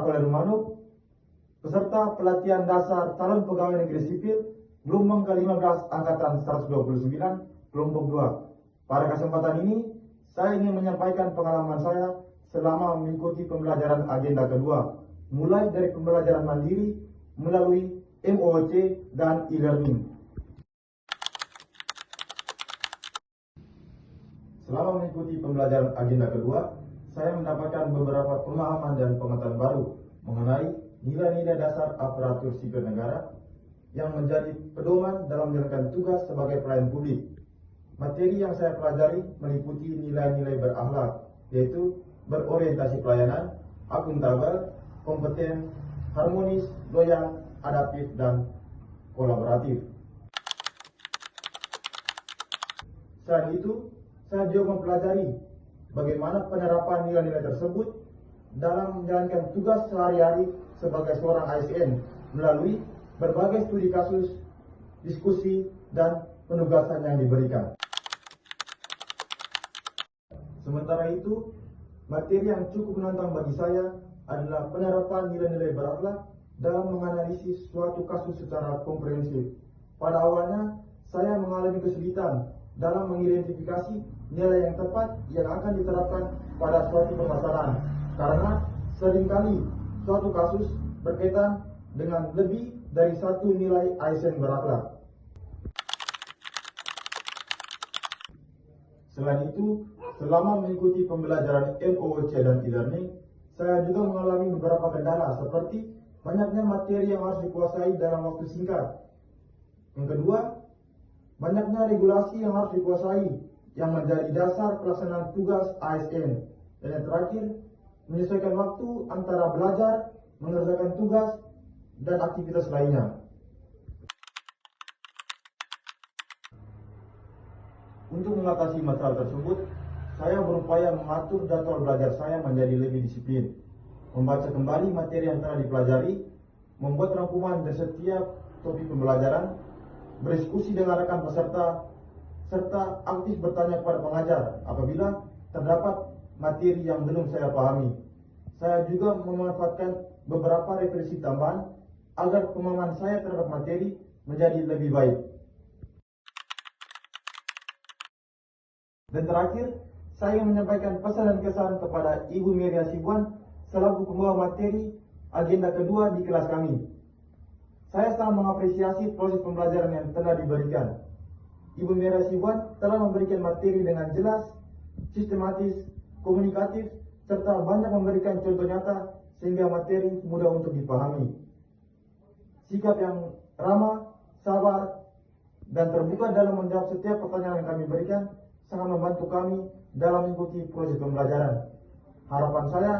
Rafael Rumanuk, peserta pelatihan dasar calon pegawai negeri sipil gelombang ke-15 angkatan 129 kelompok 2. Pada kesempatan ini, saya ingin menyampaikan pengalaman saya selama mengikuti pembelajaran agenda kedua, mulai dari pembelajaran mandiri melalui MOOC dan e-learning. Selama mengikuti pembelajaran agenda kedua, saya mendapatkan beberapa pemahaman dan pengetahuan baru mengenai nilai-nilai dasar aparatur sipil negara yang menjadi pedoman dalam menjalankan tugas sebagai pelayan publik. Materi yang saya pelajari meliputi nilai-nilai berakhlak, yaitu berorientasi pelayanan, akuntabel, kompeten, harmonis, loyal, adaptif, dan kolaboratif. Selain itu, saya juga mempelajari bagaimana penerapan nilai-nilai tersebut dalam menjalankan tugas sehari-hari sebagai seorang ASN melalui berbagai studi kasus, diskusi, dan penugasan yang diberikan. Sementara itu, materi yang cukup menantang bagi saya adalah penerapan nilai-nilai berakhlak dalam menganalisis suatu kasus secara komprehensif. Pada awalnya, saya mengalami kesulitan dalam mengidentifikasi nilai yang tepat yang akan diterapkan pada suatu permasalahan, karena seringkali suatu kasus berkaitan dengan lebih dari satu nilai ASN berakhlak. Selain itu, selama mengikuti pembelajaran MOOC dan e-learning, saya juga mengalami beberapa kendala seperti banyaknya materi yang harus dikuasai dalam waktu singkat. Yang kedua, banyaknya regulasi yang harus dikuasai yang menjadi dasar pelaksanaan tugas ASN. Dan yang terakhir, menyesuaikan waktu antara belajar, mengerjakan tugas, dan aktivitas lainnya. Untuk mengatasi masalah tersebut, saya berupaya mengatur jadwal belajar saya menjadi lebih disiplin, membaca kembali materi yang telah dipelajari, membuat rangkuman dari setiap topik pembelajaran, berdiskusi dengan rekan peserta, serta aktif bertanya kepada pengajar apabila terdapat materi yang belum saya pahami. Saya juga memanfaatkan beberapa referensi tambahan agar pemahaman saya terhadap materi menjadi lebih baik. Dan terakhir, saya ingin menyampaikan pesan dan kesan kepada Ibu Mary Hasibuan selaku pembawa materi agenda kedua di kelas kami. Saya sangat mengapresiasi proses pembelajaran yang telah diberikan. Ibu Mary Hasibuan telah memberikan materi dengan jelas, sistematis, komunikatif, serta banyak memberikan contoh nyata sehingga materi mudah untuk dipahami. Sikap yang ramah, sabar, dan terbuka dalam menjawab setiap pertanyaan yang kami berikan sangat membantu kami dalam mengikuti proses pembelajaran. Harapan saya,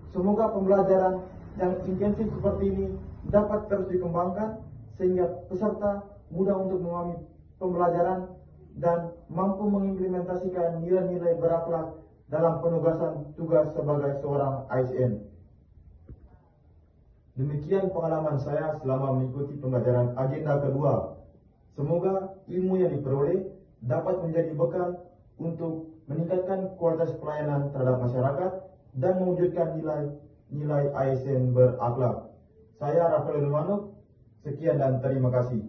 semoga pembelajaran yang intensif seperti ini dapat terus dikembangkan sehingga peserta mudah untuk memahami pembelajaran dan mampu mengimplementasikan nilai-nilai berakhlak dalam penugasan tugas sebagai seorang ASN. Demikian pengalaman saya selama mengikuti pembelajaran agenda kedua. Semoga ilmu yang diperoleh dapat menjadi bekal untuk meningkatkan kualitas pelayanan terhadap masyarakat dan mewujudkan nilai ASN berakhlak. Saya Rafael Rumanuk, sekian dan terima kasih.